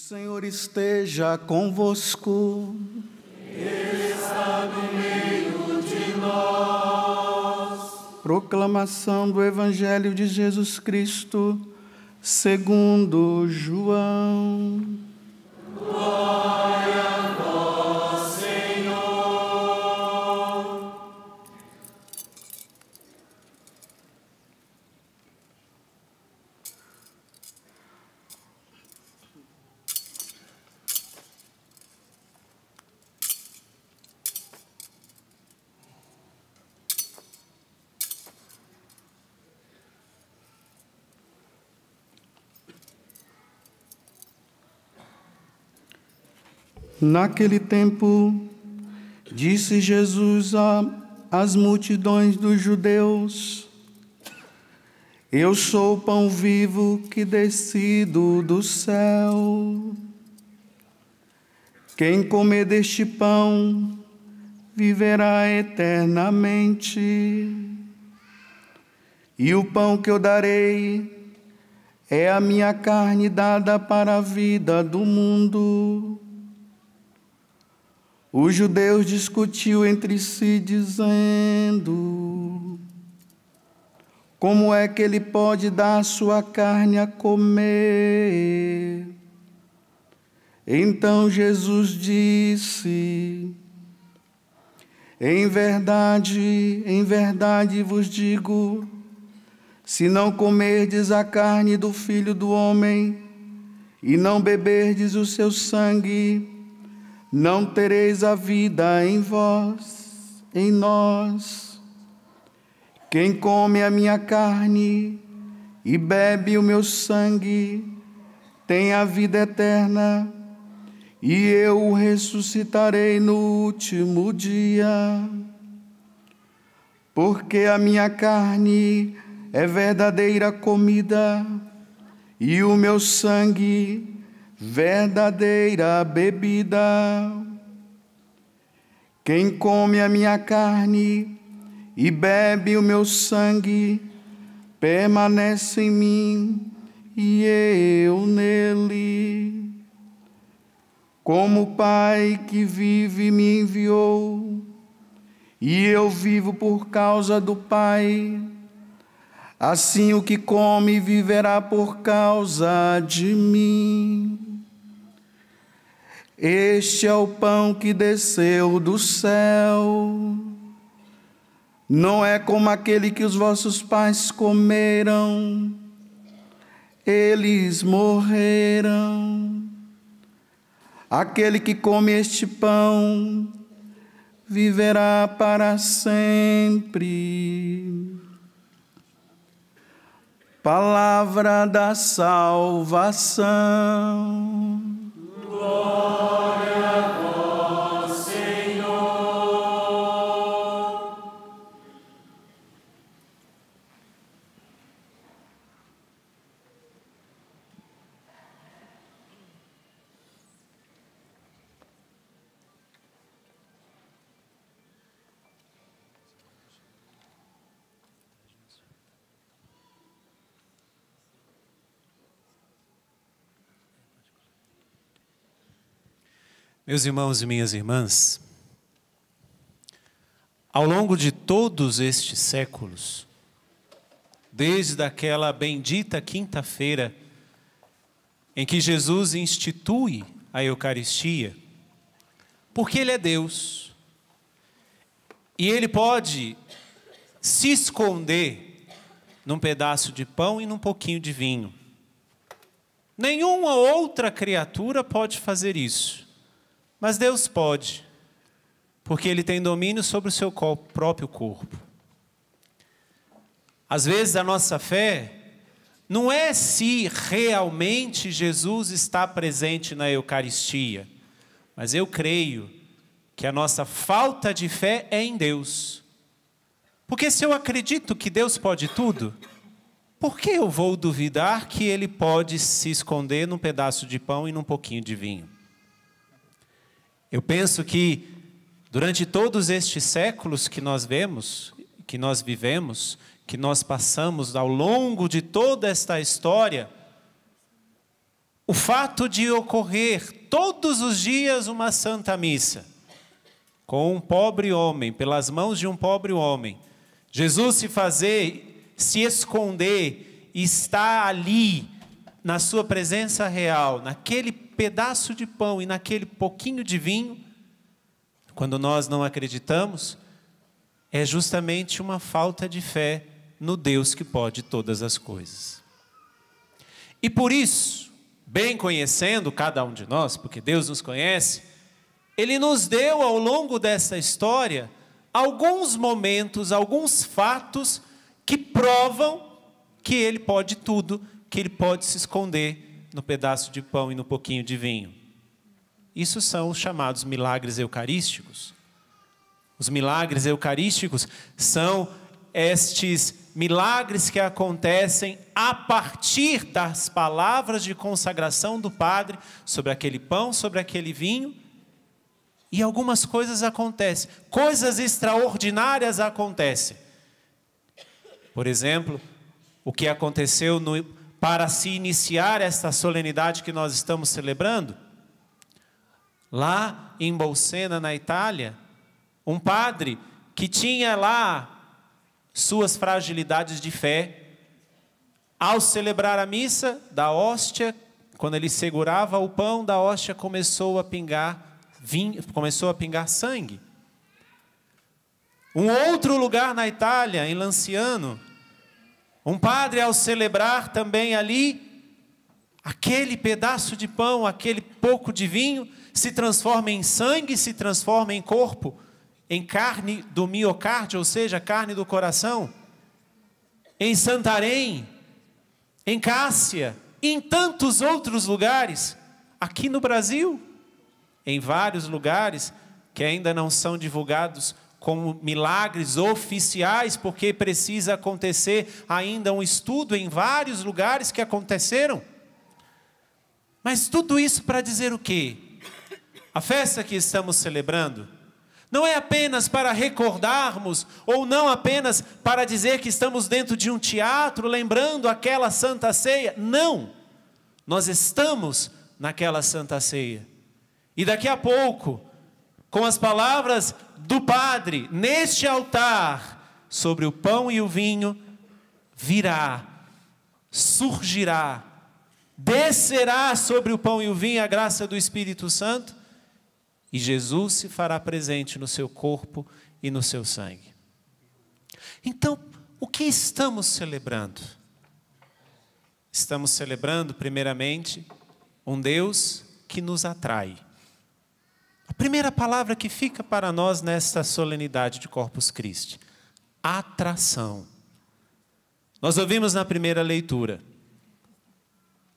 Senhor esteja convosco. Ele está no meio de nós. Proclamação do Evangelho de Jesus Cristo, segundo João. Glória a vós, Senhor. Naquele tempo, disse Jesus às multidões dos judeus: Eu sou o pão vivo que descido do céu. Quem comer deste pão viverá eternamente. E o pão que eu darei é a minha carne dada para a vida do mundo. Os judeus discutiam entre si, dizendo: Como é que ele pode dar sua carne a comer? Então Jesus disse: Em verdade vos digo, se não comerdes a carne do Filho do Homem e não beberdes o seu sangue, não tereis a vida em vós, em nós. Quem come a minha carne e bebe o meu sangue tem a vida eterna, e eu o ressuscitarei no último dia. Porque a minha carne é verdadeira comida, e o meu sangue verdadeira bebida. Quem come a minha carne e bebe o meu sangue permanece em mim e eu nele. Como o Pai que vive me enviou, e eu vivo por causa do Pai, assim o que come viverá por causa de mim. Este é o pão que desceu do céu. Não é como aquele que os vossos pais comeram. Eles morreram. Aquele que come este pão viverá para sempre. Palavra da salvação. Glória a vós, Senhor. Meus irmãos e minhas irmãs, ao longo de todos estes séculos, desde aquela bendita quinta-feira em que Jesus institui a Eucaristia, porque Ele é Deus, e Ele pode se esconder num pedaço de pão e num pouquinho de vinho. Nenhuma outra criatura pode fazer isso. Mas Deus pode, porque Ele tem domínio sobre o seu próprio corpo. Às vezes a nossa fé não é se realmente Jesus está presente na Eucaristia, mas eu creio que a nossa falta de fé é em Deus. Porque se eu acredito que Deus pode tudo, por que eu vou duvidar que Ele pode se esconder num pedaço de pão e num pouquinho de vinho? Eu penso que durante todos estes séculos que nós vemos, que nós vivemos, que nós passamos ao longo de toda esta história, o fato de ocorrer todos os dias uma Santa Missa, com um pobre homem, pelas mãos de um pobre homem, Jesus se esconder e estar ali, na sua presença real, naquele pedaço de pão e naquele pouquinho de vinho, quando nós não acreditamos, é justamente uma falta de fé no Deus que pode todas as coisas. E por isso, bem conhecendo cada um de nós, porque Deus nos conhece, Ele nos deu ao longo dessa história alguns momentos, alguns fatos que provam que Ele pode tudo, que Ele pode se esconder no pedaço de pão e no pouquinho de vinho. Isso são os chamados milagres eucarísticos. Os milagres eucarísticos são estes milagres que acontecem a partir das palavras de consagração do Padre sobre aquele pão, sobre aquele vinho, e algumas coisas acontecem, coisas extraordinárias acontecem. Por exemplo, o que aconteceu para se iniciar esta solenidade que nós estamos celebrando, lá em Bolsena, na Itália, um padre que tinha lá suas fragilidades de fé, ao celebrar a missa da hóstia, quando ele segurava o pão da hóstia, começou a pingar sangue. Um outro lugar na Itália, em Lanciano, um padre, ao celebrar também ali, aquele pedaço de pão, aquele pouco de vinho, se transforma em sangue, se transforma em corpo, em carne do miocárdio, ou seja, carne do coração. Em Santarém, em Cássia, em tantos outros lugares, aqui no Brasil, em vários lugares que ainda não são divulgados como milagres oficiais, porque precisa acontecer ainda um estudo em vários lugares que aconteceram. Mas tudo isso para dizer o quê? A festa que estamos celebrando não é apenas para recordarmos, ou não apenas para dizer que estamos dentro de um teatro, lembrando aquela Santa Ceia. Não! Nós estamos naquela Santa Ceia. E daqui a pouco, com as palavras do Padre, neste altar, sobre o pão e o vinho, virá, surgirá, descerá sobre o pão e o vinho a graça do Espírito Santo, e Jesus se fará presente no seu corpo e no seu sangue. Então, o que estamos celebrando? Estamos celebrando, primeiramente, um Deus que nos atrai. A primeira palavra que fica para nós nesta solenidade de Corpus Christi: atração. Nós ouvimos na primeira leitura,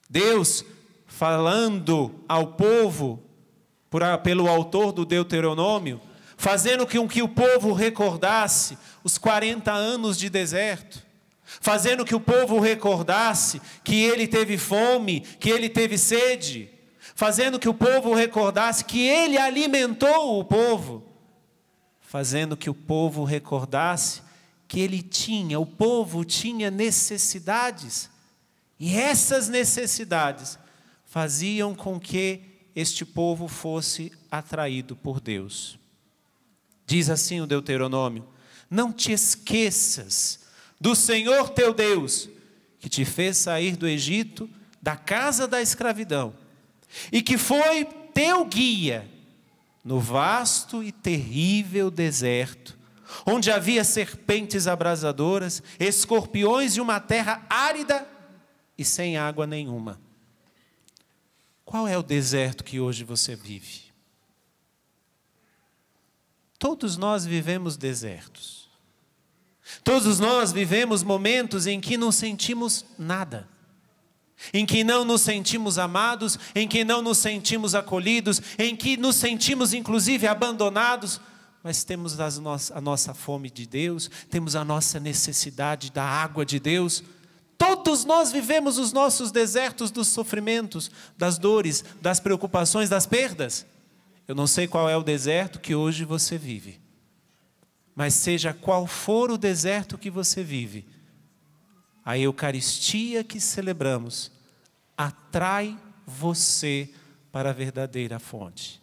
Deus falando ao povo, pelo autor do Deuteronômio, fazendo com que o povo recordasse os 40 anos de deserto, fazendo que o povo recordasse que ele teve fome, que ele teve sede, fazendo que o povo recordasse que ele alimentou o povo, fazendo que o povo recordasse que o povo tinha necessidades, e essas necessidades faziam com que este povo fosse atraído por Deus. Diz assim o Deuteronômio: não te esqueças do Senhor teu Deus, que te fez sair do Egito, da casa da escravidão, e que foi teu guia no vasto e terrível deserto, onde havia serpentes abrasadoras, escorpiões e uma terra árida e sem água nenhuma. Qual é o deserto que hoje você vive? Todos nós vivemos desertos. Todos nós vivemos momentos em que não sentimos nada, em que não nos sentimos amados, em que não nos sentimos acolhidos, em que nos sentimos inclusive abandonados, mas temos a nossa fome de Deus, temos a nossa necessidade da água de Deus. Todos nós vivemos os nossos desertos dos sofrimentos, das dores, das preocupações, das perdas. Eu não sei qual é o deserto que hoje você vive, mas seja qual for o deserto que você vive, a Eucaristia que celebramos atrai você para a verdadeira fonte.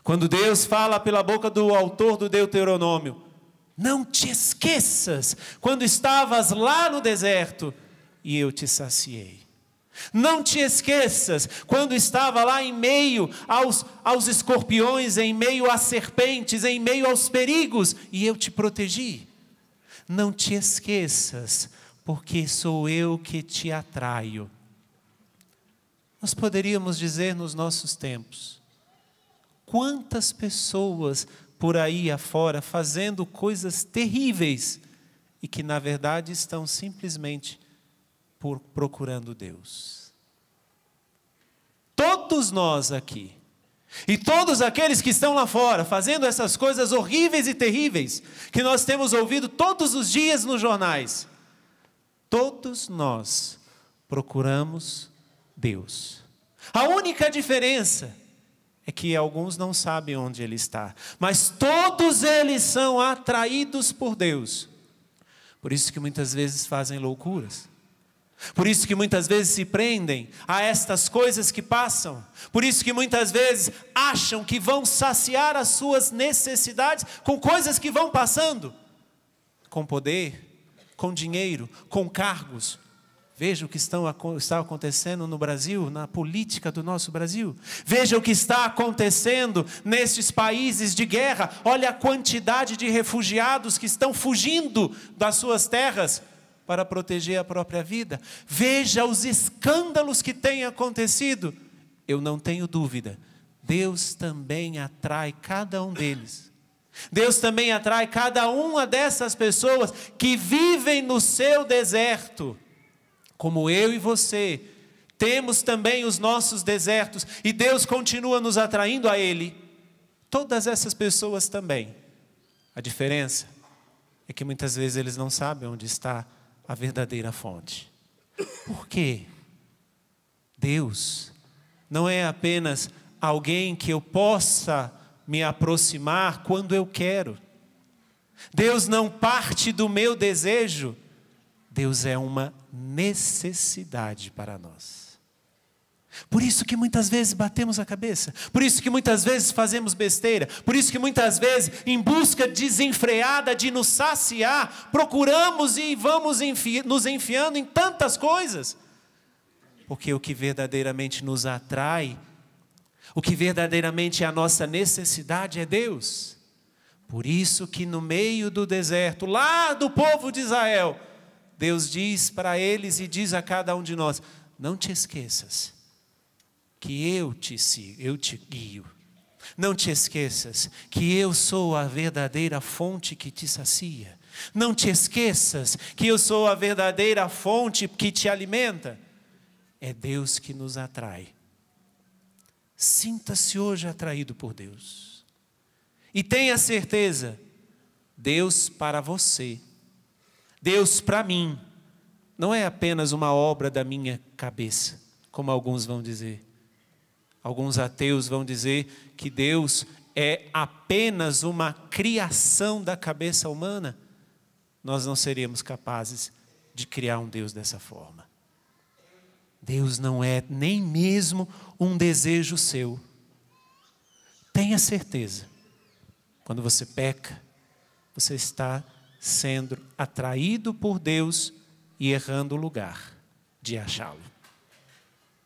Quando Deus fala pela boca do autor do Deuteronômio, não te esqueças quando estavas lá no deserto e eu te saciei. Não te esqueças quando estava lá em meio aos escorpiões, em meio às serpentes, em meio aos perigos, e eu te protegi. Não te esqueças, porque sou eu que te atraio. Nós poderíamos dizer nos nossos tempos, quantas pessoas por aí afora fazendo coisas terríveis e que na verdade estão simplesmente procurando Deus. Todos nós aqui, e todos aqueles que estão lá fora, fazendo essas coisas horríveis e terríveis, que nós temos ouvido todos os dias nos jornais, todos nós procuramos Deus. A única diferença é que alguns não sabem onde Ele está, mas todos eles são atraídos por Deus. Por isso que muitas vezes fazem loucuras. Por isso que muitas vezes se prendem a estas coisas que passam. Por isso que muitas vezes acham que vão saciar as suas necessidades com coisas que vão passando. Com poder, com dinheiro, com cargos. Veja o que está acontecendo no Brasil, na política do nosso Brasil. Veja o que está acontecendo nestes países de guerra. Olha a quantidade de refugiados que estão fugindo das suas terras para proteger a própria vida. Veja os escândalos que têm acontecido. Eu não tenho dúvida, Deus também atrai cada um deles. Deus também atrai cada uma dessas pessoas que vivem no seu deserto. Como eu e você, temos também os nossos desertos, e Deus continua nos atraindo a Ele. Todas essas pessoas também. A diferença é que muitas vezes eles não sabem onde está a verdadeira fonte. Por quê? Deus não é apenas alguém que eu possa me aproximar quando eu quero. Deus não parte do meu desejo. Deus é uma necessidade para nós. Por isso que muitas vezes batemos a cabeça, por isso que muitas vezes fazemos besteira, por isso que muitas vezes, em busca desenfreada de nos saciar, procuramos e vamos nos enfiando em tantas coisas. Porque o que verdadeiramente nos atrai, o que verdadeiramente é a nossa necessidade é Deus. Por isso que no meio do deserto, lá do povo de Israel, Deus diz para eles e diz a cada um de nós: não te esqueças que eu te guio. Não te esqueças que eu sou a verdadeira fonte que te sacia. Não te esqueças que eu sou a verdadeira fonte que te alimenta. É Deus que nos atrai. Sinta-se hoje atraído por Deus. E tenha certeza, Deus para você, Deus para mim, não é apenas uma obra da minha cabeça, como alguns vão dizer. Alguns ateus vão dizer que Deus é apenas uma criação da cabeça humana. Nós não seríamos capazes de criar um Deus dessa forma. Deus não é nem mesmo um desejo seu. Tenha certeza, quando você peca, você está sendo atraído por Deus e errando o lugar de achá-lo.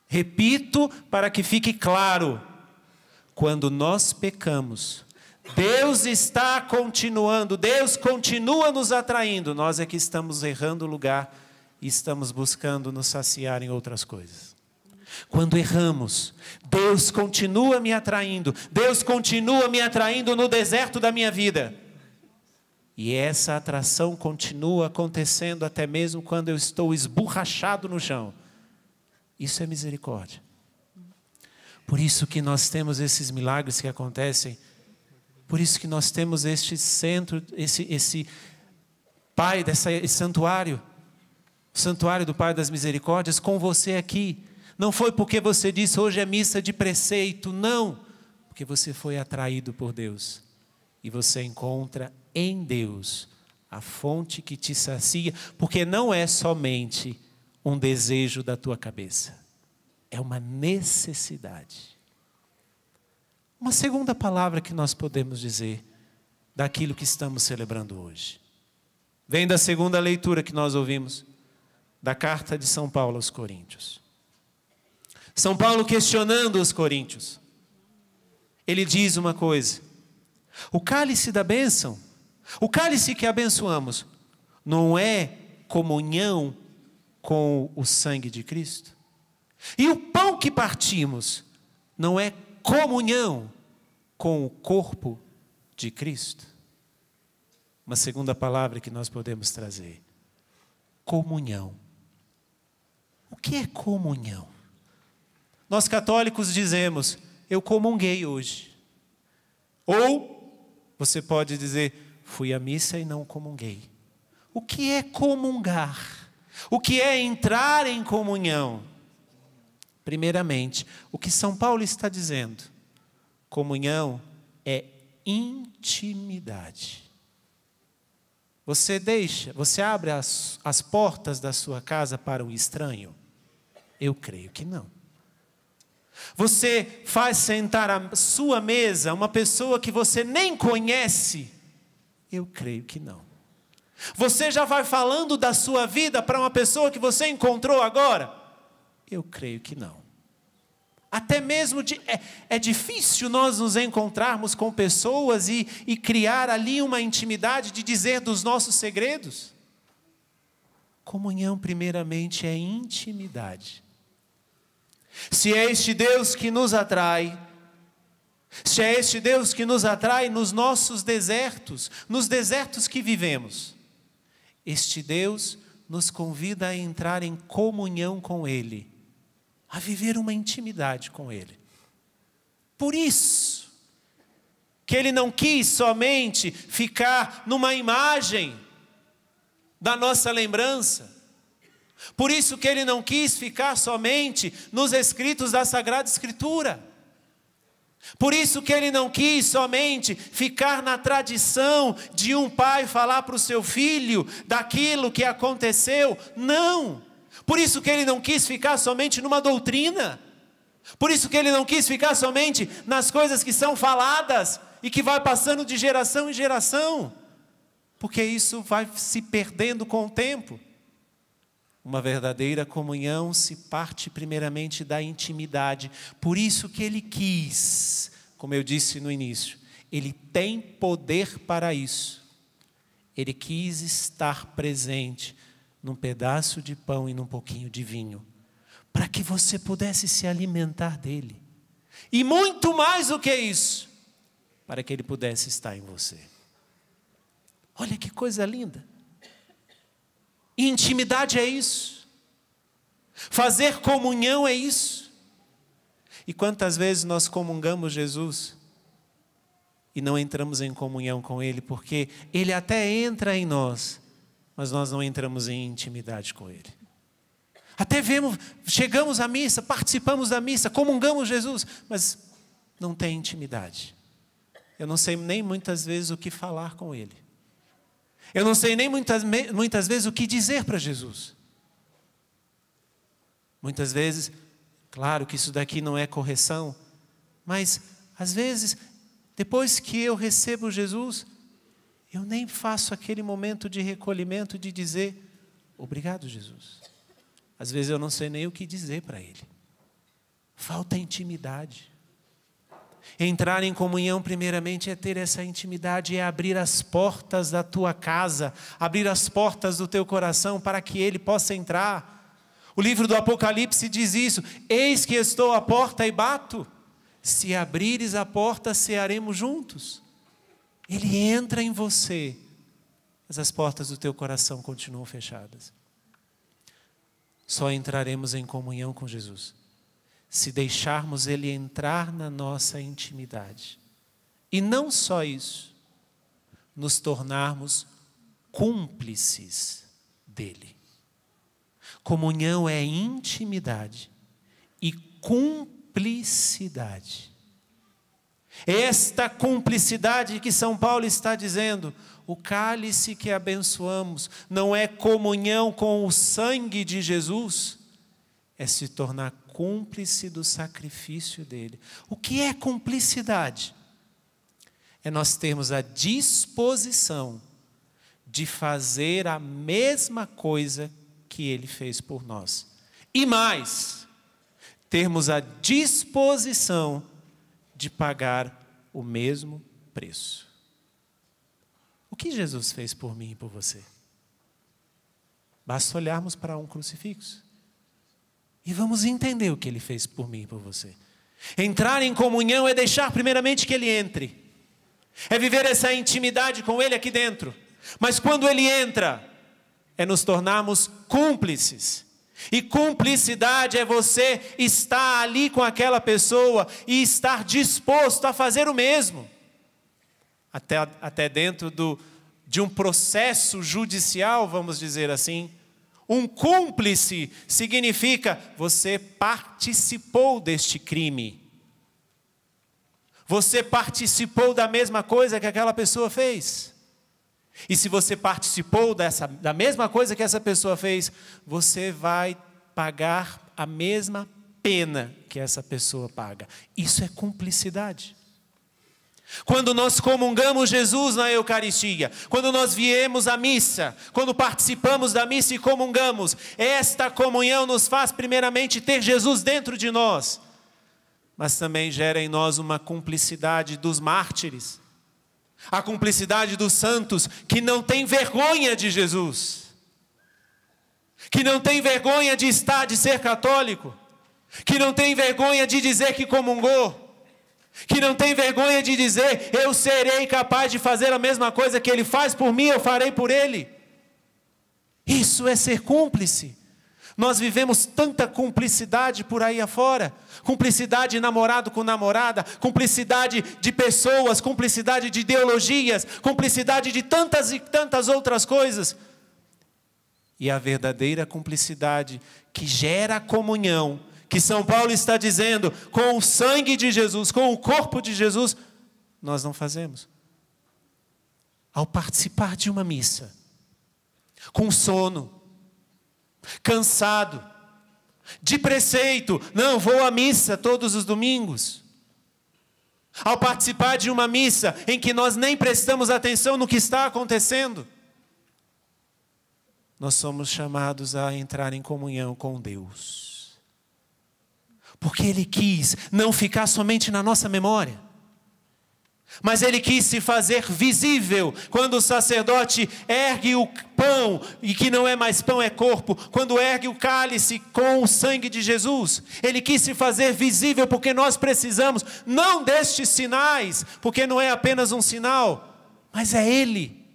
Repito para que fique claro, quando nós pecamos, Deus está continuando, Deus continua nos atraindo, nós é que estamos errando o lugar e estamos buscando nos saciar em outras coisas. Quando erramos, Deus continua me atraindo, Deus continua me atraindo no deserto da minha vida. E essa atração continua acontecendo até mesmo quando eu estou esborrachado no chão. Isso é misericórdia. Por isso que nós temos esses milagres que acontecem. Por isso que nós temos este centro, esse Pai, esse santuário. O santuário do Pai das Misericórdias com você aqui. Não foi porque você disse hoje é missa de preceito. Não. Porque você foi atraído por Deus. E você encontra em Deus a fonte que te sacia. Porque não é somente um desejo da tua cabeça. é uma necessidade. Uma segunda palavra que nós podemos dizer daquilo que estamos celebrando hoje vem da segunda leitura que nós ouvimos da carta de São Paulo aos Coríntios. São Paulo questionando os coríntios. Ele diz uma coisa: o cálice da bênção, o cálice que abençoamos, não é comunhão com o sangue de Cristo? E o pão que partimos não é comunhão com o corpo de Cristo? Uma segunda palavra que nós podemos trazer: comunhão. O que é comunhão? Nós católicos dizemos: eu comunguei hoje. Ou você pode dizer: fui à missa e não comunguei. O que é comungar? O que é entrar em comunhão? Primeiramente, o que São Paulo está dizendo: comunhão é intimidade. Você abre as portas da sua casa para o estranho? Eu creio que não. Você faz sentar à sua mesa uma pessoa que você nem conhece? Eu creio que não. Você já vai falando da sua vida para uma pessoa que você encontrou agora? Eu creio que não. Até mesmo é difícil nós nos encontrarmos com pessoas e criar ali uma intimidade de dizer dos nossos segredos. Comunhão, primeiramente, é intimidade. Se é este Deus que nos atrai, se é este Deus que nos atrai nos nossos desertos, nos desertos que vivemos, este Deus nos convida a entrar em comunhão com Ele, a viver uma intimidade com Ele. Por isso que Ele não quis somente ficar numa imagem da nossa lembrança. Por isso que Ele não quis ficar somente nos escritos da Sagrada Escritura. Por isso que Ele não quis somente ficar na tradição de um pai falar para o seu filho daquilo que aconteceu. Não! Por isso que Ele não quis ficar somente numa doutrina. Por isso que Ele não quis ficar somente nas coisas que são faladas e que vai passando de geração em geração. Porque isso vai se perdendo com o tempo. Uma verdadeira comunhão se parte primeiramente da intimidade. Por isso que Ele quis, como eu disse no início, Ele tem poder para isso. Ele quis estar presente num pedaço de pão e num pouquinho de vinho, para que você pudesse se alimentar dele. E muito mais do que isso, para que Ele pudesse estar em você. Olha que coisa linda. Intimidade é isso. Fazer comunhão é isso. E quantas vezes nós comungamos Jesus e não entramos em comunhão com Ele, porque Ele até entra em nós, mas nós não entramos em intimidade com Ele. Até chegamos à missa, participamos da missa, comungamos Jesus, mas não tem intimidade. Eu não sei nem muitas vezes o que falar com Ele. Eu não sei nem muitas vezes o que dizer para Jesus. Muitas vezes, claro que isso daqui não é correção, mas às vezes, depois que eu recebo Jesus, eu nem faço aquele momento de recolhimento de dizer: obrigado, Jesus. Às vezes eu não sei nem o que dizer para Ele. Falta intimidade. Entrar em comunhão primeiramente é ter essa intimidade, é abrir as portas da tua casa, abrir as portas do teu coração para que Ele possa entrar. O livro do Apocalipse diz isso: eis que estou à porta e bato, se abrires a porta, cearemos juntos. Ele entra em você, mas as portas do teu coração continuam fechadas. Só entraremos em comunhão com Jesus se deixarmos Ele entrar na nossa intimidade. E não só isso, nos tornarmos cúmplices dEle. Comunhão é intimidade e cumplicidade. Esta cumplicidade que São Paulo está dizendo, o cálice que abençoamos não é comunhão com o sangue de Jesus, é se tornar cúmplice do sacrifício dele. O que é cumplicidade? É nós termos a disposição de fazer a mesma coisa que ele fez por nós. E mais, termos a disposição de pagar o mesmo preço. O que Jesus fez por mim e por você? Basta olharmos para um crucifixo e vamos entender o que ele fez por mim e por você. Entrar em comunhão é deixar primeiramente que ele entre. É viver essa intimidade com ele aqui dentro. Mas quando ele entra, é nos tornarmos cúmplices. E cumplicidade é você estar ali com aquela pessoa e estar disposto a fazer o mesmo. Até dentro de um processo judicial, vamos dizer assim. Um cúmplice significa você participou deste crime. Você participou da mesma coisa que aquela pessoa fez. E se você participou da mesma coisa que essa pessoa fez, você vai pagar a mesma pena que essa pessoa paga. Isso é cumplicidade. Quando nós comungamos Jesus na Eucaristia, quando nós viemos à missa, quando participamos da missa e comungamos, esta comunhão nos faz primeiramente ter Jesus dentro de nós, mas também gera em nós uma cumplicidade dos mártires, a cumplicidade dos santos que não tem vergonha de Jesus, que não tem vergonha de ser católico, que não tem vergonha de dizer que comungou, que não tem vergonha de dizer, eu serei capaz de fazer a mesma coisa que ele faz por mim, eu farei por ele. Isso é ser cúmplice. Nós vivemos tanta cumplicidade por aí afora, cumplicidade de namorado com namorada, cumplicidade de pessoas, cumplicidade de ideologias, cumplicidade de tantas e tantas outras coisas. E a verdadeira cumplicidade que gera a comunhão, que São Paulo está dizendo, com o sangue de Jesus, com o corpo de Jesus, nós não fazemos. Ao participar de uma missa, com sono, cansado, de preceito, não, vou à missa todos os domingos. Ao participar de uma missa em que nós nem prestamos atenção no que está acontecendo, nós somos chamados a entrar em comunhão com Deus. Porque Ele quis não ficar somente na nossa memória, mas Ele quis se fazer visível. Quando o sacerdote ergue o pão, e que não é mais pão, é corpo, quando ergue o cálice com o sangue de Jesus, Ele quis se fazer visível, porque nós precisamos, não destes sinais, porque não é apenas um sinal, mas é Ele.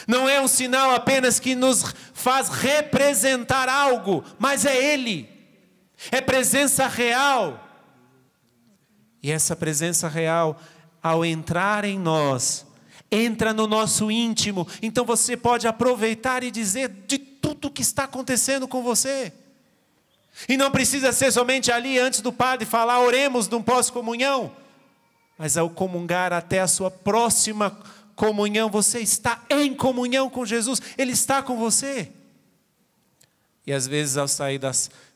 Não é um sinal apenas que nos faz representar algo, mas é Ele. É presença real. E essa presença real, ao entrar em nós, entra no nosso íntimo. Então você pode aproveitar e dizer de tudo o que está acontecendo com você. E não precisa ser somente ali antes do padre falar, oremos de um pós-comunhão. Mas ao comungar até a sua próxima comunhão, você está em comunhão com Jesus. Ele está com você. E às vezes ao sair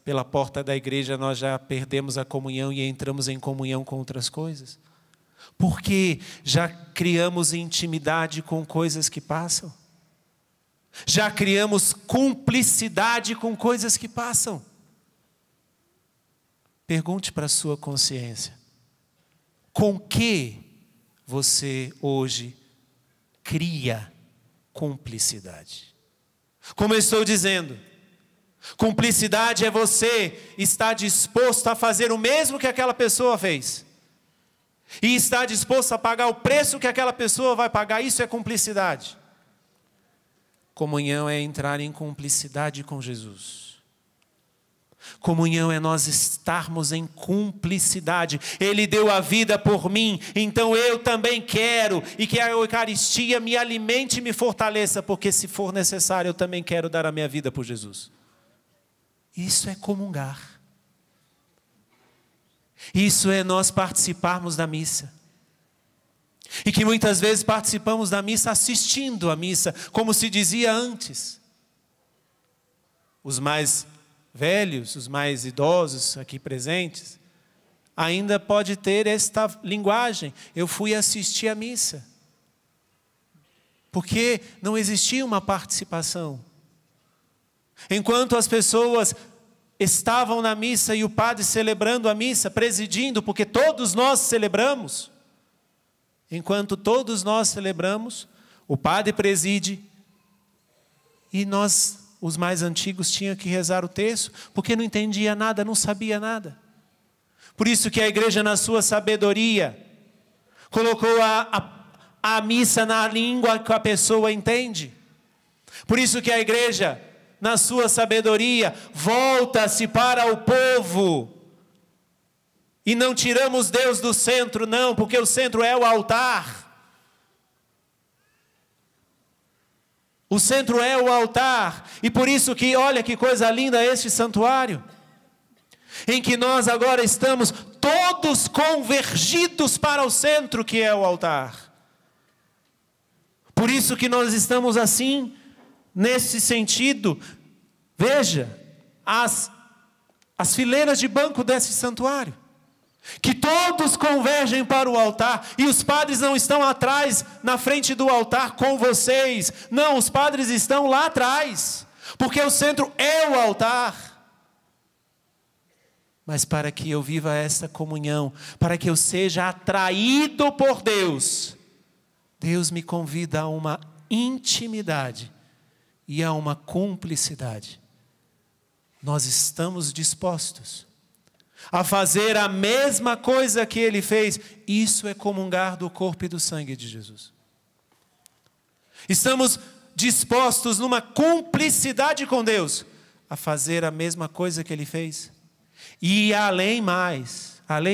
pela porta da igreja, nós já perdemos a comunhão e entramos em comunhão com outras coisas. Porque já criamos intimidade com coisas que passam. Já criamos cumplicidade com coisas que passam. Pergunte para a sua consciência. Com que você hoje cria cumplicidade? Como eu estou dizendo, cumplicidade é você estar disposto a fazer o mesmo que aquela pessoa fez. E estar disposto a pagar o preço que aquela pessoa vai pagar. Isso é cumplicidade. Comunhão é entrar em cumplicidade com Jesus. Comunhão é nós estarmos em cumplicidade. Ele deu a vida por mim, então eu também quero. E que a Eucaristia me alimente e me fortaleça, porque se for necessário eu também quero dar a minha vida por Jesus. Isso é comungar. Isso é nós participarmos da missa. E que muitas vezes participamos da missa assistindo a missa, como se dizia antes. Os mais velhos, os mais idosos aqui presentes, ainda pode ter esta linguagem. Eu fui assistir à missa. Porque não existia uma participação. Enquanto as pessoas estavam na missa e o padre celebrando a missa, presidindo, porque todos nós celebramos. Enquanto todos nós celebramos, o padre preside e nós, os mais antigos, tinham que rezar o terço, porque não entendia nada, não sabia nada. Por isso que a igreja, na sua sabedoria, colocou a missa na língua que a pessoa entende. Por isso que a igreja, na sua sabedoria, volta-se para o povo. E não tiramos Deus do centro, não, porque o centro é o altar. O centro é o altar. E por isso que, olha que coisa linda este santuário, em que nós agora estamos todos convergidos para o centro, que é o altar. Por isso que nós estamos assim, nesse sentido. Veja, as fileiras de banco desse santuário, que todos convergem para o altar, e os padres não estão atrás, na frente do altar com vocês. Não, os padres estão lá atrás, porque o centro é o altar. Mas para que eu viva essa comunhão, para que eu seja atraído por Deus, Deus me convida a uma intimidade e a uma cumplicidade. Nós estamos dispostos a fazer a mesma coisa que Ele fez. Isso é comungar do corpo e do sangue de Jesus. Estamos dispostos numa cumplicidade com Deus a fazer a mesma coisa que Ele fez. E além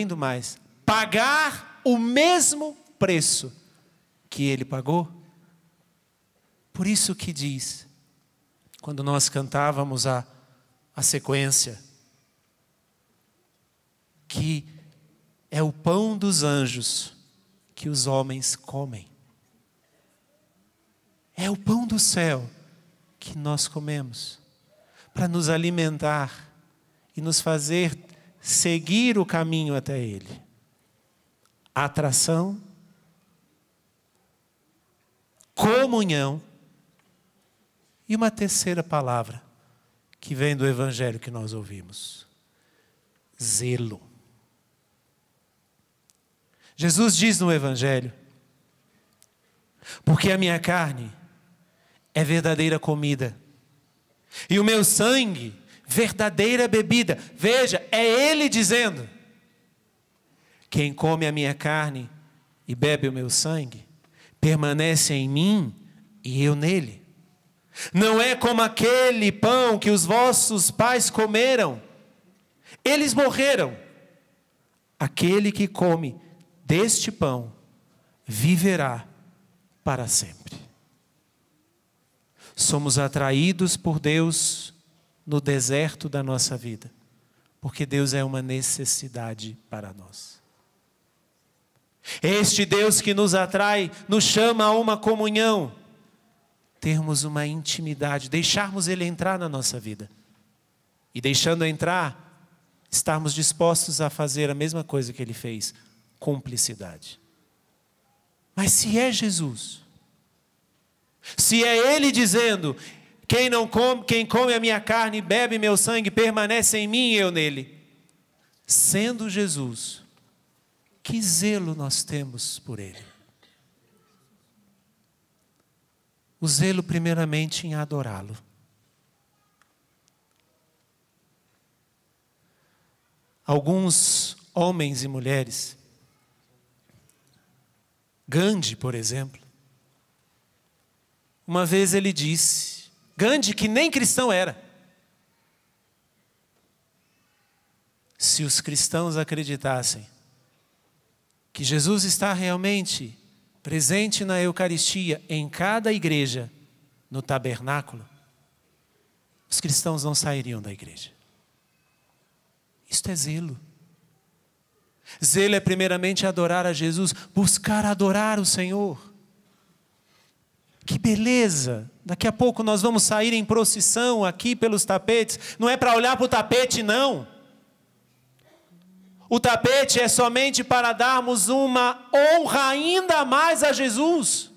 do mais, pagar o mesmo preço que Ele pagou. Por isso que diz, quando nós cantávamos a sequência, que é o pão dos anjos que os homens comem. É o pão do céu que nós comemos para nos alimentar e nos fazer seguir o caminho até Ele. Atração, comunhão e uma terceira palavra que vem do Evangelho que nós ouvimos: zelo. Jesus diz no Evangelho: porque a minha carne é verdadeira comida, e o meu sangue verdadeira bebida. Veja, é Ele dizendo: quem come a minha carne e bebe o meu sangue, permanece em mim e eu nele. Não é como aquele pão que os vossos pais comeram, eles morreram. Aquele que come deste pão viverá para sempre. Somos atraídos por Deus no deserto da nossa vida, porque Deus é uma necessidade para nós. Este Deus que nos atrai, nos chama a uma comunhão, termos uma intimidade, deixarmos Ele entrar na nossa vida. E deixando entrar, estarmos dispostos a fazer a mesma coisa que Ele fez, cumplicidade. Mas se é Jesus, se é Ele dizendo: quem come a minha carne e bebe meu sangue, permanece em mim e eu nele. Sendo Jesus, que zelo nós temos por Ele? O zelo primeiramente em adorá-lo. Alguns homens e mulheres, Gandhi, por exemplo, uma vez ele disse, Gandhi, que nem cristão era: se os cristãos acreditassem que Jesus está realmente presente na Eucaristia, em cada igreja, no tabernáculo, os cristãos não sairiam da igreja. Isto é zelo. Zelo é primeiramente adorar a Jesus, buscar adorar o Senhor. Que beleza Daqui a pouco nós vamos sair em procissão aqui pelos tapetes. Não é para olhar para o tapete, não. O tapete é somente para darmos uma honra ainda mais a Jesus.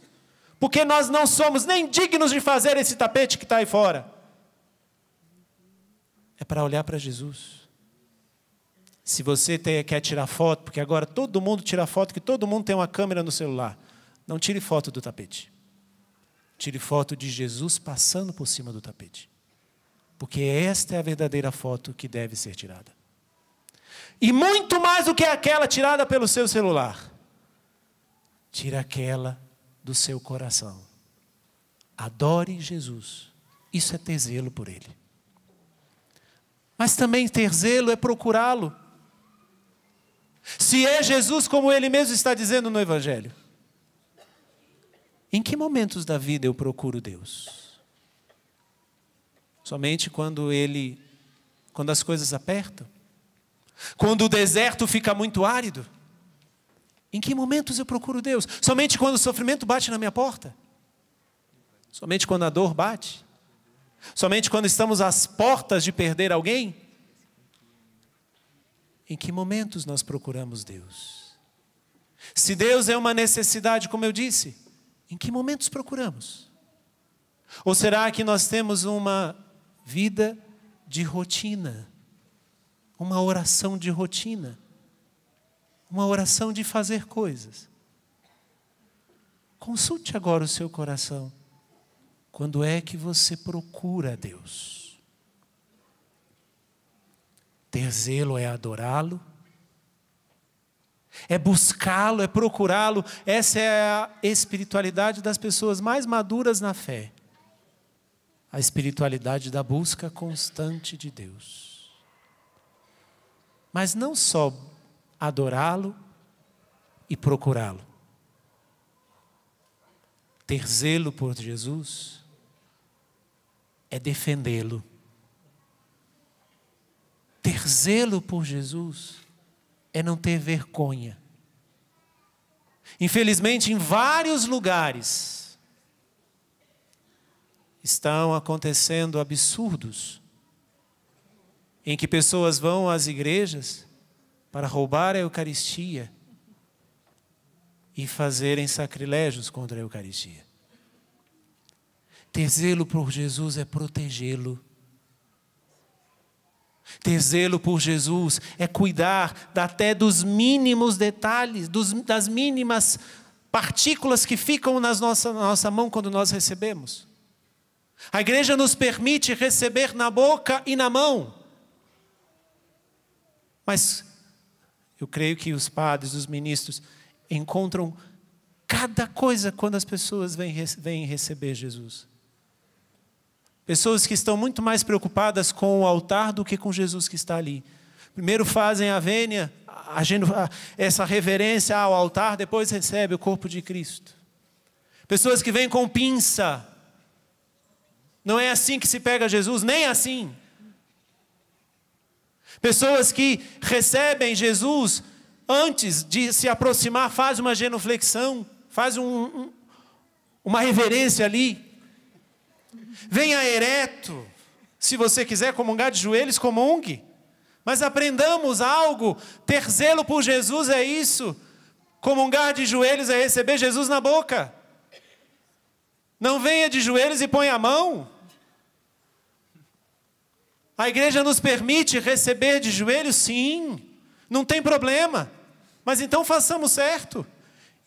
Porque nós não somos nem dignos de fazer esse tapete que está aí fora. É para olhar para Jesus. Se você quer tirar foto, porque agora todo mundo tira foto, que todo mundo tem uma câmera no celular. Não tire foto do tapete. Tire foto de Jesus passando por cima do tapete. Porque esta é a verdadeira foto que deve ser tirada. E muito mais do que aquela tirada pelo seu celular. Tira aquela do seu coração. Adore Jesus. Isso é ter zelo por Ele. Mas também ter zelo é procurá-lo. Se é Jesus como Ele mesmo está dizendo no Evangelho. Em que momentos da vida eu procuro Deus? Somente quando as coisas apertam? Quando o deserto fica muito árido? Em que momentos eu procuro Deus? Somente quando o sofrimento bate na minha porta? Somente quando a dor bate? Somente quando estamos às portas de perder alguém? Em que momentos nós procuramos Deus? Se Deus é uma necessidade, como eu disse, em que momentos procuramos? Ou será que nós temos uma vida de rotina? Uma oração de rotina? Uma oração de fazer coisas? Consulte agora o seu coração. Quando é que você procura a Deus? Ter zelo é adorá-lo? É buscá-lo, é procurá-lo. Essa é a espiritualidade das pessoas mais maduras na fé. A espiritualidade da busca constante de Deus. Mas não só adorá-lo e procurá-lo. Ter zelo por Jesus é defendê-lo. Ter zelo por Jesus é não ter vergonha. Infelizmente, em vários lugares estão acontecendo absurdos em que pessoas vão às igrejas para roubar a Eucaristia e fazerem sacrilégios contra a Eucaristia. Ter zelo por Jesus é protegê-lo. Ter zelo por Jesus é cuidar até dos mínimos detalhes, das mínimas partículas que ficam na nossa mão quando nós recebemos. A igreja nos permite receber na boca e na mão. Mas eu creio que os padres, os ministros, encontram cada coisa quando as pessoas vêm receber Jesus. Pessoas que estão muito mais preocupadas com o altar do que com Jesus que está ali. Primeiro fazem a vênia, essa reverência ao altar, depois recebem o corpo de Cristo. Pessoas que vêm com pinça. Não é assim que se pega Jesus, nem assim. Pessoas que recebem Jesus antes de se aproximar, faz uma genuflexão, faz uma reverência ali. Venha ereto. Se você quiser comungar de joelhos, comungue. Mas aprendamos algo. Ter zelo por Jesus é isso. Comungar de joelhos é receber Jesus na boca. Não venha de joelhos e ponha a mão. A igreja nos permite receber de joelhos? Sim. Não tem problema. Mas então façamos certo.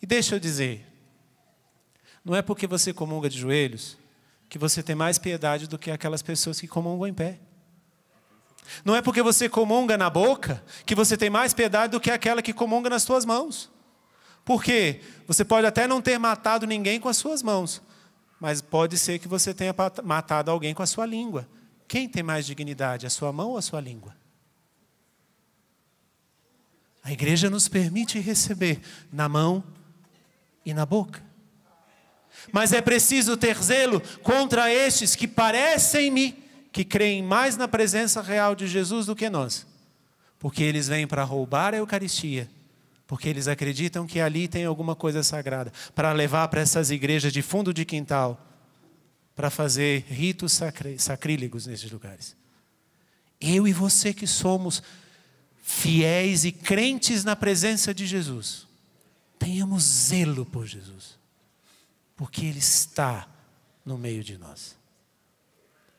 E deixa eu dizer. Não é porque você comunga de joelhos que você tem mais piedade do que aquelas pessoas que comungam em pé. Não é porque você comunga na boca que você tem mais piedade do que aquela que comunga nas suas mãos. Por quê? Você pode até não ter matado ninguém com as suas mãos, mas pode ser que você tenha matado alguém com a sua língua. Quem tem mais dignidade, a sua mão ou a sua língua? A igreja nos permite receber na mão e na boca. Mas é preciso ter zelo contra estes que parecem-me que creem mais na presença real de Jesus do que nós. Porque eles vêm para roubar a Eucaristia. Porque eles acreditam que ali tem alguma coisa sagrada. Para levar para essas igrejas de fundo de quintal. para fazer ritos sacrílegos nesses lugares. Eu e você que somos fiéis e crentes na presença de Jesus, tenhamos zelo por Jesus, porque Ele está no meio de nós.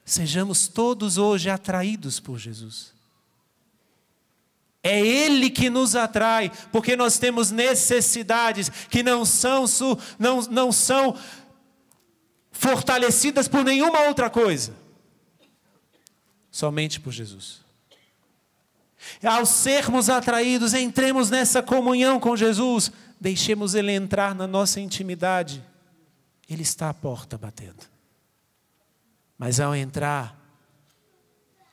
Sejamos todos hoje atraídos por Jesus. É Ele que nos atrai, porque nós temos necessidades que não são fortalecidas por nenhuma outra coisa, somente por Jesus. Ao sermos atraídos, entremos nessa comunhão com Jesus, deixemos Ele entrar na nossa intimidade. Ele está à porta batendo. Mas ao entrar,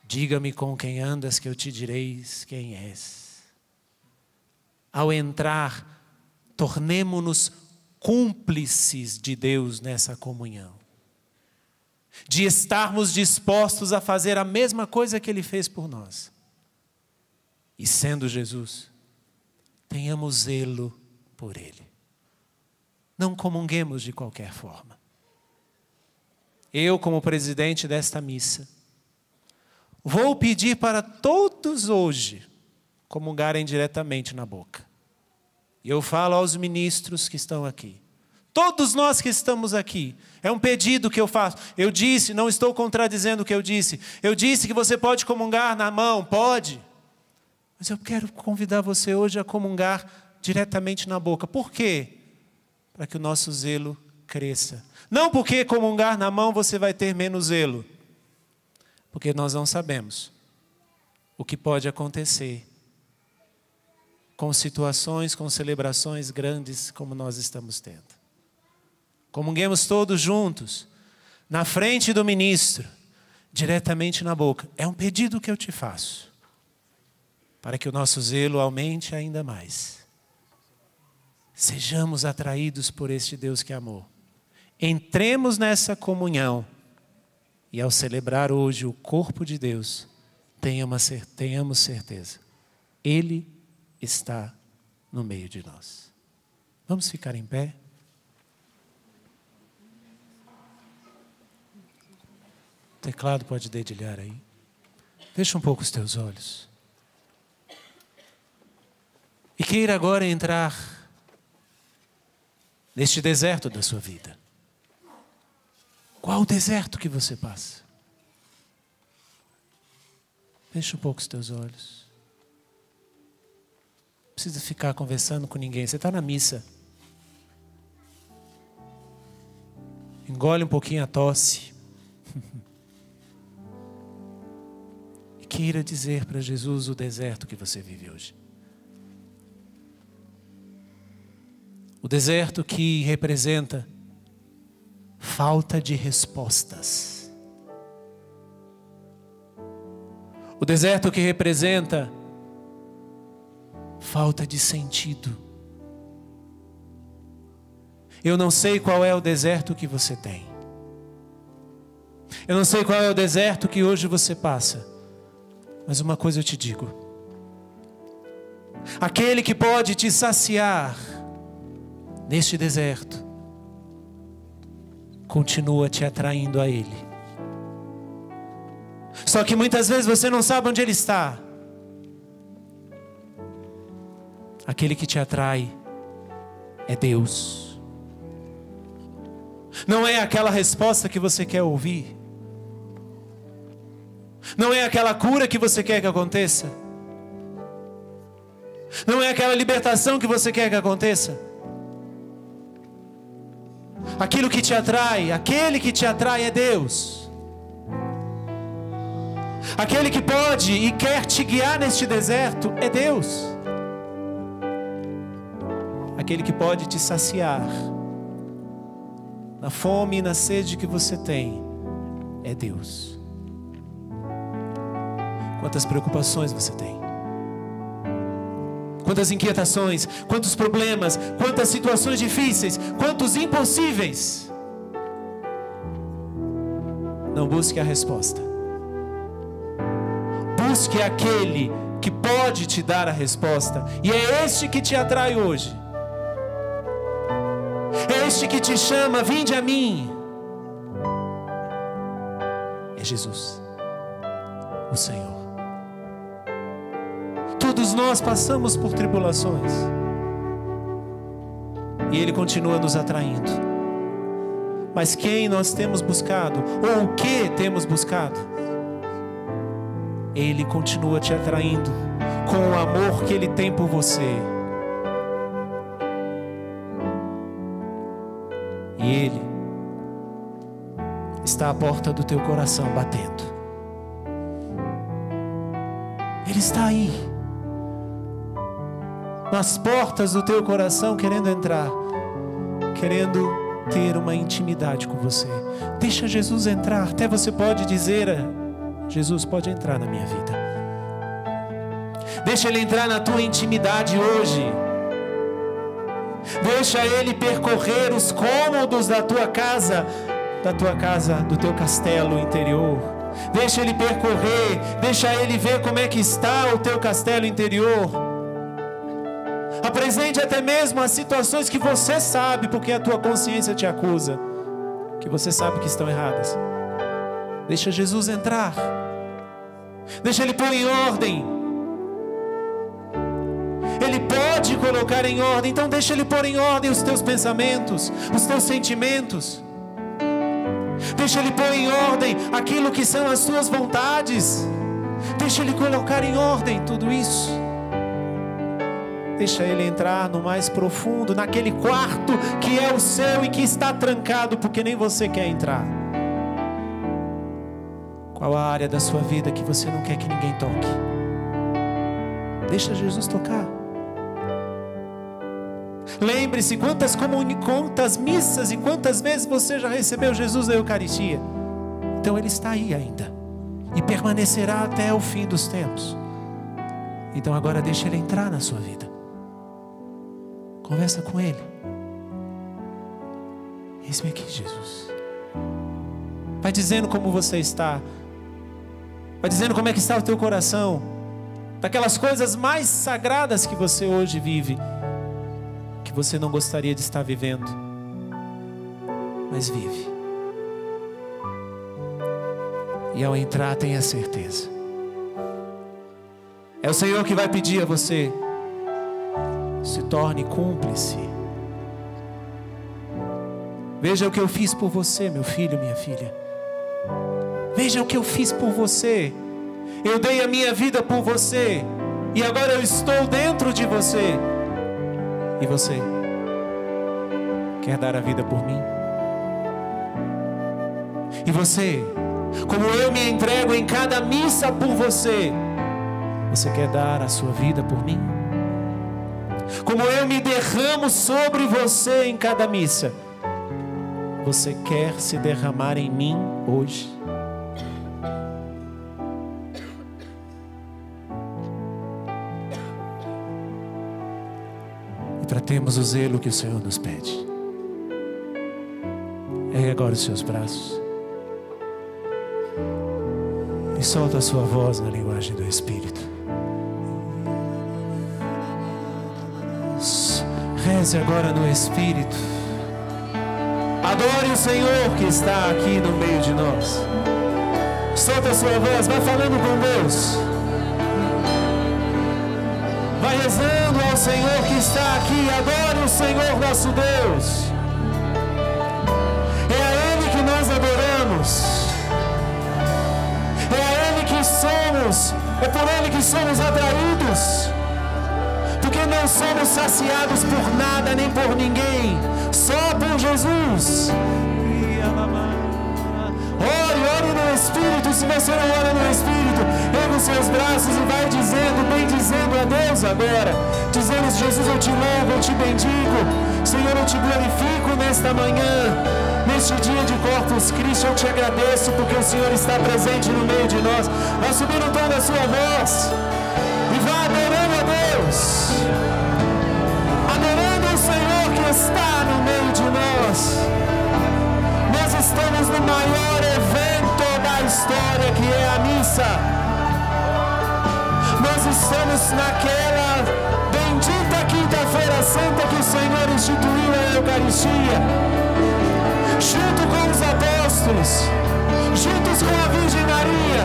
diga-me com quem andas, que eu te direis quem és. Ao entrar, tornemo-nos cúmplices de Deus nessa comunhão. De estarmos dispostos a fazer a mesma coisa que Ele fez por nós. E sendo Jesus, tenhamos zelo por Ele. Não comunguemos de qualquer forma. Eu, como presidente desta missa, vou pedir para todos hoje comungarem diretamente na boca. E eu falo aos ministros que estão aqui. Todos nós que estamos aqui. É um pedido que eu faço. Eu disse, não estou contradizendo o que eu disse. Eu disse que você pode comungar na mão, pode. Mas eu quero convidar você hoje a comungar diretamente na boca. Por quê? Para que o nosso zelo cresça. Não porque comungar na mão você vai ter menos zelo. Porque nós não sabemos o que pode acontecer com situações, com celebrações grandes como nós estamos tendo. Comunguemos todos juntos, na frente do ministro, diretamente na boca. É um pedido que eu te faço, para que o nosso zelo aumente ainda mais. Sejamos atraídos por este Deus que amou. Entremos nessa comunhão e ao celebrar hoje o corpo de Deus, tenhamos certeza, Ele está no meio de nós. Vamos ficar em pé? O teclado pode dedilhar aí. Fecha um pouco os teus olhos. E queira agora entrar neste deserto da sua vida. Qual o deserto que você passa? Fecha um pouco os teus olhos. Não precisa ficar conversando com ninguém. Você está na missa. Engole um pouquinho a tosse. E queira dizer para Jesus o deserto que você vive hoje. O deserto que representa falta de respostas. O deserto que representa falta de sentido. Eu não sei qual é o deserto que você tem. Eu não sei qual é o deserto que hoje você passa. Mas uma coisa eu te digo. Aquele que pode te saciar neste deserto, continua te atraindo a Ele. Só que muitas vezes você não sabe onde Ele está. Aquele que te atrai é Deus. Não é aquela resposta que você quer ouvir. Não é aquela cura que você quer que aconteça. Não é aquela libertação que você quer que aconteça. Aquilo que te atrai, aquele que te atrai é Deus. Aquele que pode e quer te guiar neste deserto é Deus. Aquele que pode te saciar na fome e na sede que você tem é Deus. Quantas preocupações você tem? Quantas inquietações, quantos problemas, quantas situações difíceis, quantos impossíveis. Não busque a resposta. Busque aquele que pode te dar a resposta. E é este que te atrai hoje. É este que te chama, vinde a mim. é Jesus, o Senhor. Todos nós passamos por tribulações e Ele continua nos atraindo. Mas quem nós temos buscado, ou o que temos buscado? Ele continua te atraindo com o amor que Ele tem por você. E Ele está à porta do teu coração batendo. Ele está aí, nas portas do teu coração, querendo entrar, querendo ter uma intimidade com você. Deixa Jesus entrar. Até você pode dizer: Jesus, pode entrar na minha vida. Deixa Ele entrar na tua intimidade hoje. Deixa Ele percorrer os cômodos da tua casa, do teu castelo interior. Deixa Ele percorrer, deixa Ele ver como é que está o teu castelo interior. Apresente até mesmo as situações que você sabe, porque a tua consciência te acusa, que você sabe que estão erradas. Deixa Jesus entrar. Deixa Ele pôr em ordem. Ele pode colocar em ordem, então deixa Ele pôr em ordem os teus pensamentos, os teus sentimentos. Deixa Ele pôr em ordem aquilo que são as tuas vontades. Deixa Ele colocar em ordem tudo isso. Deixa Ele entrar no mais profundo, naquele quarto que é o seu e que está trancado porque nem você quer entrar. Qual a área da sua vida que você não quer que ninguém toque? Deixa Jesus tocar. Lembre-se quantas missas e quantas vezes você já recebeu Jesus na Eucaristia. Então Ele está aí ainda e permanecerá até o fim dos tempos. Então agora deixa Ele entrar na sua vida. Conversa com Ele. Eis-me aqui, Jesus. Vai dizendo como você está. Vai dizendo como é que está o teu coração. Daquelas coisas mais sagradas que você hoje vive, que você não gostaria de estar vivendo, mas vive. E ao entrar, tenha certeza, é o Senhor que vai pedir a você: se torne cúmplice. Veja o que eu fiz por você, meu filho, minha filha. Veja o que eu fiz por você. Eu dei a minha vida por você, e agora eu estou dentro de você. E você quer dar a vida por mim? E você, como eu me entrego em cada missa por você, você quer dar a sua vida por mim? Como eu me derramo sobre você em cada missa, você quer se derramar em mim hoje? Tratemos o zelo que o Senhor nos pede. Ergue agora os seus braços e solta a sua voz na linguagem do Espírito. Reze agora no Espírito. Adore o Senhor que está aqui no meio de nós. Solta a sua voz, vai falando com Deus. Vai rezando ao Senhor que está aqui. Adore o Senhor nosso Deus. É a Ele que nós adoramos. É a Ele que somos. É por Ele que somos atraídos. Porque não somos saciados por nada nem por ninguém. Só por Jesus. Ore no Espírito. Se você não ora no Espírito, erga os seus braços e vai dizendo, bendizendo a Deus agora. Dizendo: Jesus, eu te louvo, eu te bendigo. Senhor, eu te glorifico nesta manhã. Neste dia de Corpus Christi, eu te agradeço porque o Senhor está presente no meio de nós. Vai subir o tom da sua voz e vai adorando a Deus. Adorando o Senhor que está no meio de nós. Nós estamos no maior evento da história, que é a missa. Nós estamos naquela bendita quinta-feira santa que o Senhor instituiu a Eucaristia, junto com os apóstolos. apóstolos, juntos com a Virgem Maria.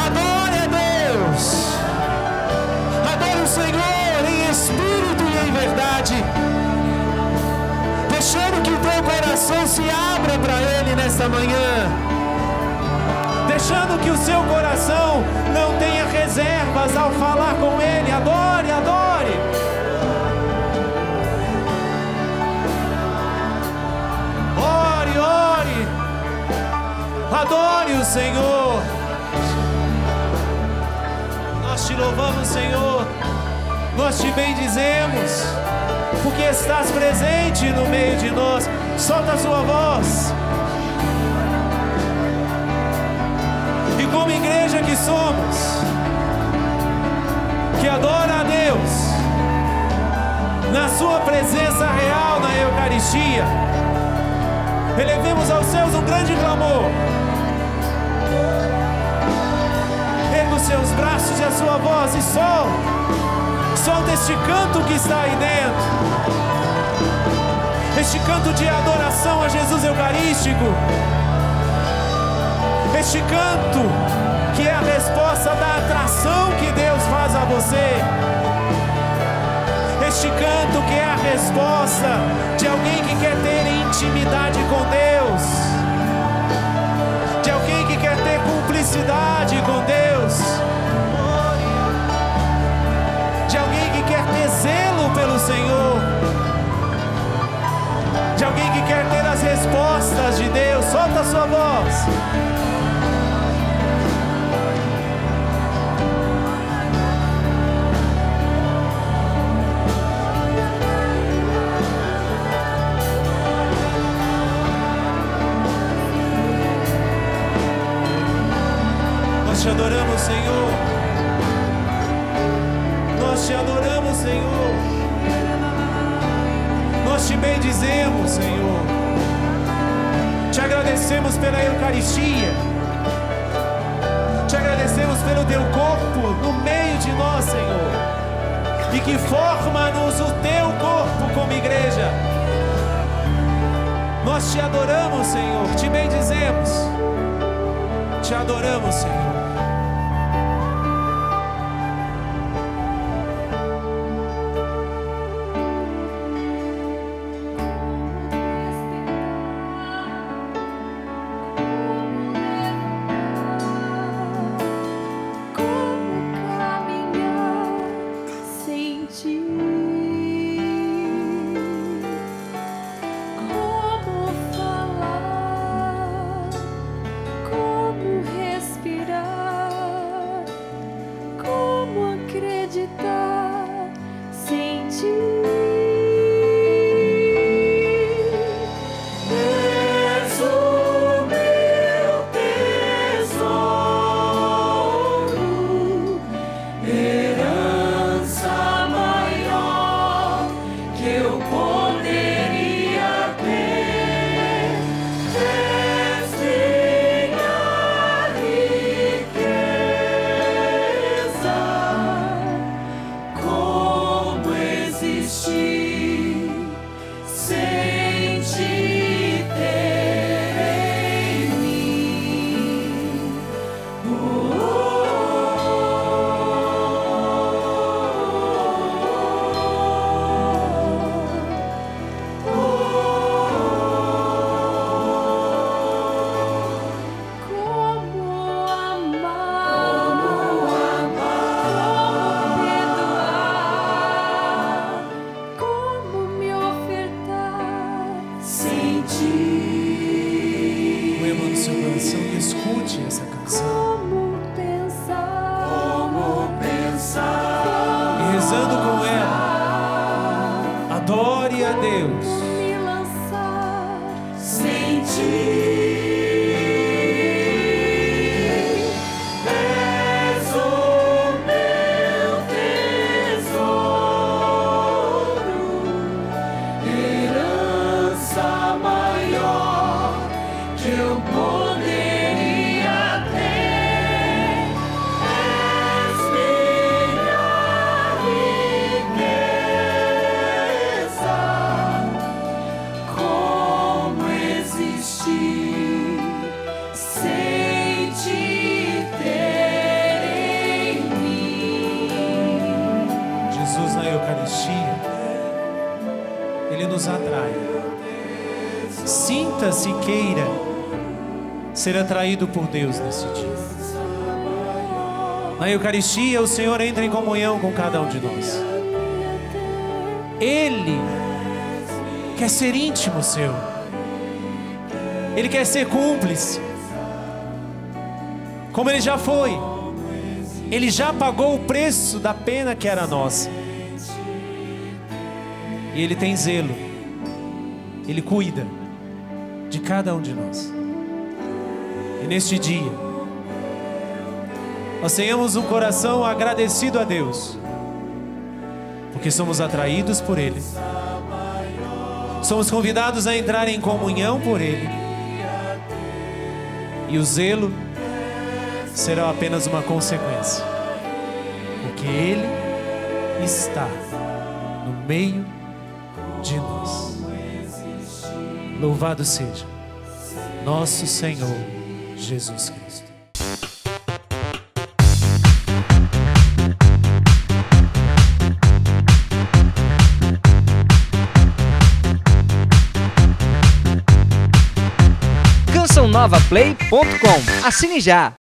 Adore a Deus. Adore o Senhor em espírito e em verdade, deixando que o teu coração se abra para Ele nesta manhã, deixando que o seu coração não tenha reservas ao falar com Ele. Adore, adore. Ore, ore. Adore o Senhor. Nós te louvamos, Senhor. Nós te bendizemos, porque estás presente no meio de nós. Solta a sua voz. E como igreja que somos, que adora a Deus, na sua presença real na Eucaristia, elevemos aos céus um grande clamor. Erga os seus braços e a sua voz e solta este canto que está aí dentro, este canto de adoração a Jesus Eucarístico, este canto que é a resposta da atração que Deus faz a você, este canto que é a resposta de alguém que quer ter intimidade com Deus, de alguém que quer ter cumplicidade com Deus, de alguém que quer ter zelo pelo Senhor, de alguém que quer ter as respostas de Deus. Solta a sua voz. Nós te adoramos, Senhor. Nós te adoramos, Senhor. Nós te bendizemos, Senhor. Te agradecemos pela Eucaristia. Te agradecemos pelo teu corpo no meio de nós, Senhor, e que forma-nos o teu corpo como igreja. Nós te adoramos, Senhor. Te bendizemos. Te adoramos, Senhor. Jesus na Eucaristia, Ele nos atrai. Sinta-se e queira ser atraído por Deus nesse dia. Na Eucaristia, o Senhor entra em comunhão com cada um de nós. Ele quer ser íntimo seu. Ele quer ser cúmplice. Como Ele já foi. Ele já pagou o preço da pena que era nossa. E Ele tem zelo. Ele cuida de cada um de nós. E neste dia, nós tenhamos um coração agradecido a Deus, porque somos atraídos por Ele. Somos convidados a entrar em comunhão por Ele. E o zelo será apenas uma consequência, porque Ele está no meio de nós. Louvado seja nosso Senhor Jesus Cristo. CançãoNovaPlay.com. Assine já!